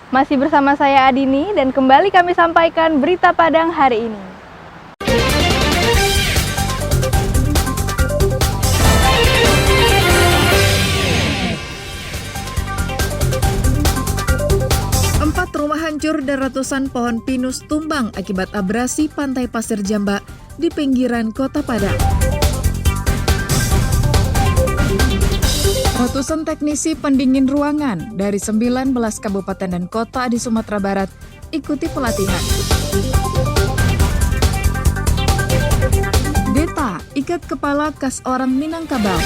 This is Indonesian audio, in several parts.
Masih bersama saya Adini dan kembali kami sampaikan berita Padang hari ini. Empat rumah hancur dan ratusan pohon pinus tumbang akibat abrasi pantai Pasir Jamba di pinggiran Kota Padang. Ratusan teknisi pendingin ruangan dari 19 kabupaten dan kota di Sumatera Barat ikuti pelatihan. Deta, ikat kepala khas orang Minangkabau.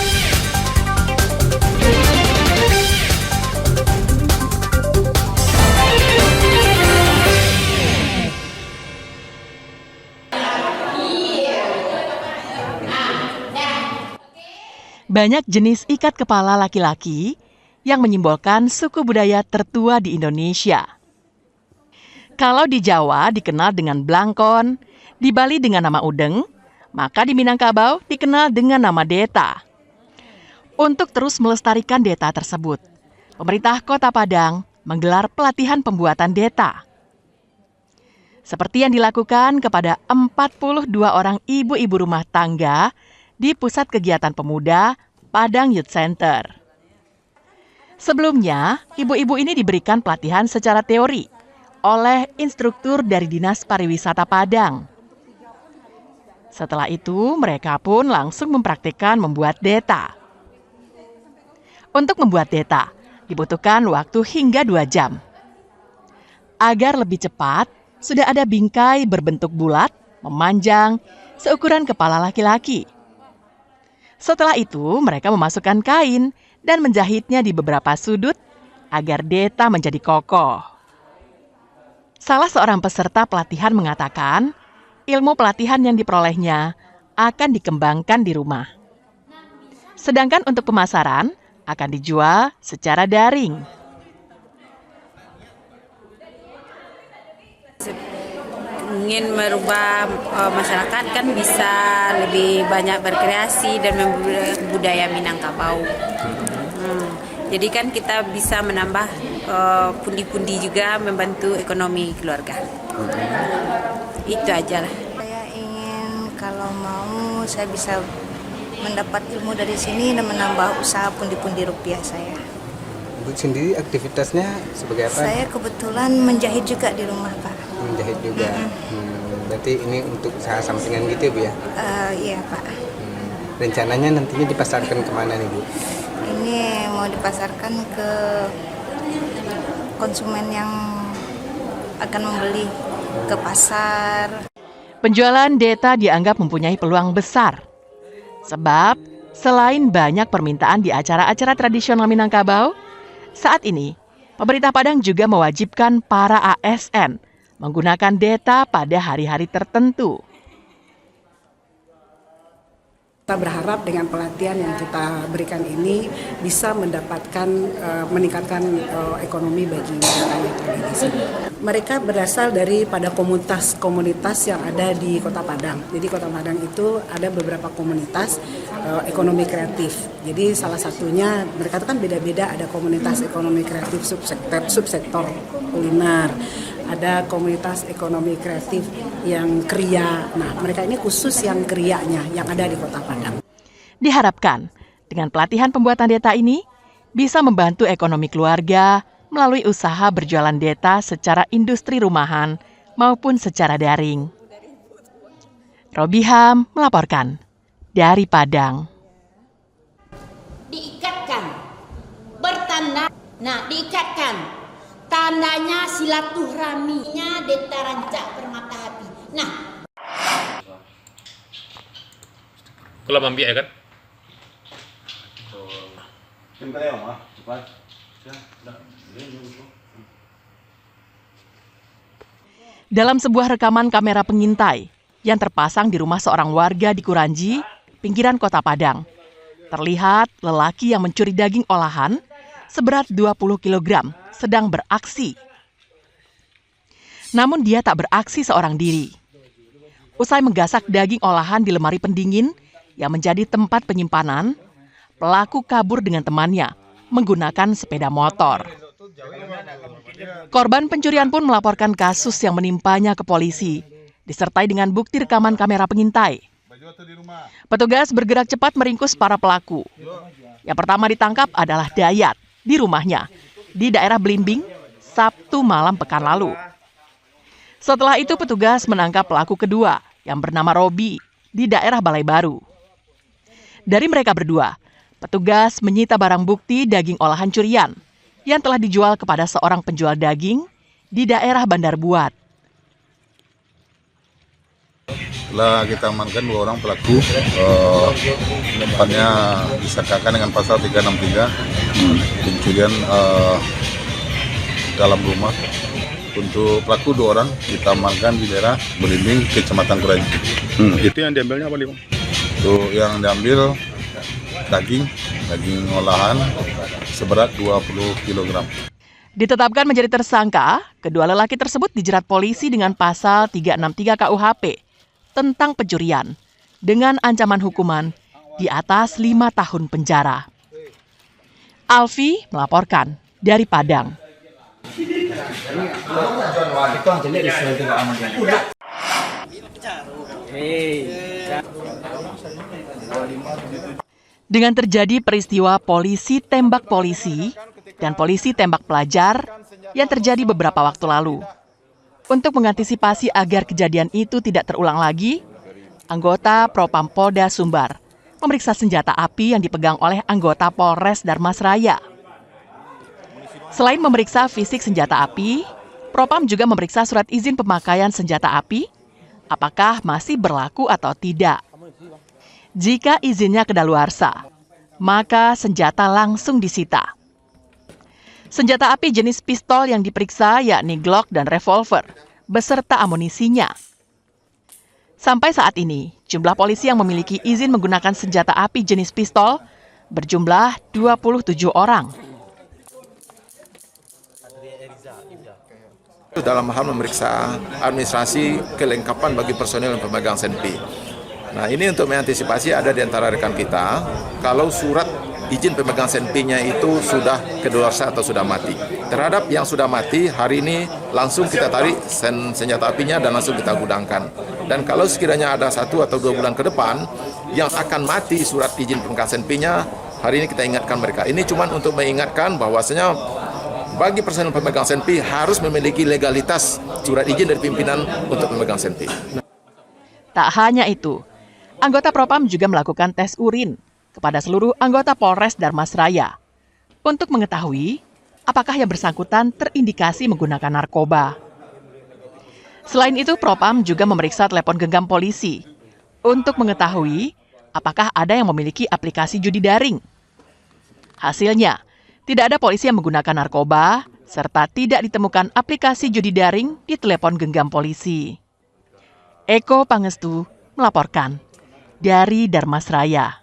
Banyak jenis ikat kepala laki-laki yang menyimbolkan suku budaya tertua di Indonesia. Kalau di Jawa dikenal dengan blangkon, di Bali dengan nama udeng, maka di Minangkabau dikenal dengan nama deta. Untuk terus melestarikan deta tersebut, pemerintah Kota Padang menggelar pelatihan pembuatan deta. Seperti yang dilakukan kepada 42 orang ibu-ibu rumah tangga di Pusat Kegiatan Pemuda Padang Youth Center. Sebelumnya, ibu-ibu ini diberikan pelatihan secara teori oleh instruktur dari Dinas Pariwisata Padang. Setelah itu, mereka pun langsung mempraktikkan membuat deta. Untuk membuat deta, dibutuhkan waktu hingga 2 jam. Agar lebih cepat, sudah ada bingkai berbentuk bulat, memanjang, seukuran kepala laki-laki. Setelah itu, mereka memasukkan kain dan menjahitnya di beberapa sudut agar deta menjadi kokoh. Salah seorang peserta pelatihan mengatakan, ilmu pelatihan yang diperolehnya akan dikembangkan di rumah. Sedangkan untuk pemasaran akan dijual secara daring. Ingin merubah masyarakat kan bisa lebih banyak berkreasi dan budaya Minangkabau. Jadi kan kita bisa menambah pundi-pundi juga membantu ekonomi keluarga. Itu aja lah. Saya ingin kalau mau saya bisa mendapat ilmu dari sini dan menambah usaha pundi-pundi rupiah saya. Ibu sendiri aktivitasnya sebagai apa? Saya kebetulan menjahit juga di rumah, Pak. Menjahit juga. Berarti ini untuk usaha sampingan gitu ya, Bu ya? Iya, Pak. Rencananya nantinya dipasarkan kemana nih, Bu? Ini mau dipasarkan ke konsumen yang akan membeli ke pasar. Penjualan deta dianggap mempunyai peluang besar. Sebab, selain banyak permintaan di acara-acara tradisional Minangkabau, saat ini, pemerintah Padang juga mewajibkan para ASN menggunakan deta pada hari-hari tertentu. Kita berharap dengan pelatihan yang kita berikan ini bisa mendapatkan meningkatkan ekonomi bagi mereka yang ada di sini. Mereka berasal daripada komunitas-komunitas yang ada di Kota Padang. Jadi Kota Padang itu ada beberapa komunitas ekonomi kreatif. Jadi salah satunya mereka itu kan beda-beda, ada komunitas ekonomi kreatif subsektor kuliner. Ada komunitas ekonomi kreatif yang kriya. Nah, mereka ini khusus yang krianya yang ada di Kota Padang. Diharapkan, dengan pelatihan pembuatan deta ini, bisa membantu ekonomi keluarga melalui usaha berjualan deta secara industri rumahan maupun secara daring. Robiham melaporkan dari Padang. Diikatkan, bertanda, diikatkan. Tandanya silaturahminya deta rancak permata hati. Nah, kalau mampi ya kan? Dalam sebuah rekaman kamera pengintai yang terpasang di rumah seorang warga di Kuranji, pinggiran Kota Padang, terlihat lelaki yang mencuri daging olahan seberat 20 kg sedang beraksi. Namun dia tak beraksi seorang diri. Usai menggasak daging olahan di lemari pendingin yang menjadi tempat penyimpanan, pelaku kabur dengan temannya menggunakan sepeda motor. Korban pencurian pun melaporkan kasus yang menimpanya ke polisi, disertai dengan bukti rekaman kamera pengintai. Petugas bergerak cepat meringkus para pelaku. Yang pertama ditangkap adalah Dayat di rumahnya di daerah Belimbing, Sabtu malam pekan lalu. Setelah itu petugas menangkap pelaku kedua yang bernama Robi di daerah Balai Baru. Dari mereka berdua, petugas menyita barang bukti daging olahan curian yang telah dijual kepada seorang penjual daging di daerah Bandar Buat. Setelah kita amankan 2 orang pelaku, depannya disangkakan dengan pasal 363 pencurian dalam rumah. Untuk pelaku 2 orang kita amankan di daerah Belimbing, Kecamatan Kuranji. Itu yang diambilnya apa nih, Bang? Itu yang diambil daging olahan seberat 20 kg. Ditetapkan menjadi tersangka, kedua lelaki tersebut dijerat polisi dengan pasal 363 KUHP tentang pencurian dengan ancaman hukuman di atas 5 tahun penjara. Alfi melaporkan dari Padang. Dengan terjadi peristiwa polisi tembak polisi dan polisi tembak pelajar yang terjadi beberapa waktu lalu. Untuk mengantisipasi agar kejadian itu tidak terulang lagi, anggota Propam Polda Sumbar memeriksa senjata api yang dipegang oleh anggota Polres Darmasraya. Selain memeriksa fisik senjata api, Propam juga memeriksa surat izin pemakaian senjata api, apakah masih berlaku atau tidak. Jika izinnya kedaluarsa, maka senjata langsung disita. Senjata api jenis pistol yang diperiksa yakni Glock dan revolver, beserta amunisinya. Sampai saat ini, jumlah polisi yang memiliki izin menggunakan senjata api jenis pistol berjumlah 27 orang. Dalam hal memeriksa administrasi kelengkapan bagi personel yang pemegang SNP. Nah, ini untuk mengantisipasi ada di antara rekan kita, kalau surat izin pemegang SNP-nya itu sudah kedaluarsa atau sudah mati. Terhadap yang sudah mati, hari ini langsung kita tarik senjata apinya dan langsung kita gudangkan. Dan kalau sekiranya ada 1 atau 2 bulan ke depan, yang akan mati surat izin pemegang SNP-nya, hari ini kita ingatkan mereka. Ini cuma untuk mengingatkan bahwasanya bagi personel pemegang SNP harus memiliki legalitas surat izin dari pimpinan untuk pemegang SNP. Tak hanya itu, anggota Propam juga melakukan tes urin kepada seluruh anggota Polres Darmasraya untuk mengetahui apakah yang bersangkutan terindikasi menggunakan narkoba. Selain itu, Propam juga memeriksa telepon genggam polisi untuk mengetahui apakah ada yang memiliki aplikasi judi daring. Hasilnya, tidak ada polisi yang menggunakan narkoba, serta tidak ditemukan aplikasi judi daring di telepon genggam polisi. Eko Pangestu melaporkan dari Darmasraya.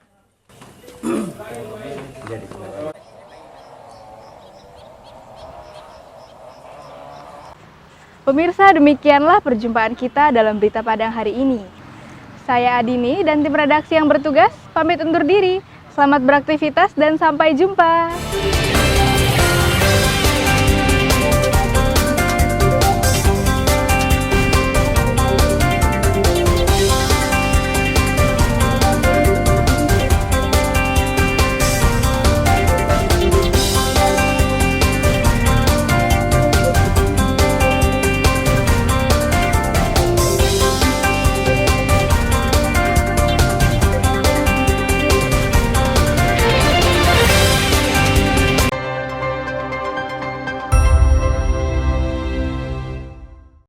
Pemirsa, demikianlah perjumpaan kita dalam Berita Padang hari ini. Saya Adini dan tim redaksi yang bertugas pamit undur diri. Selamat beraktivitas dan sampai jumpa.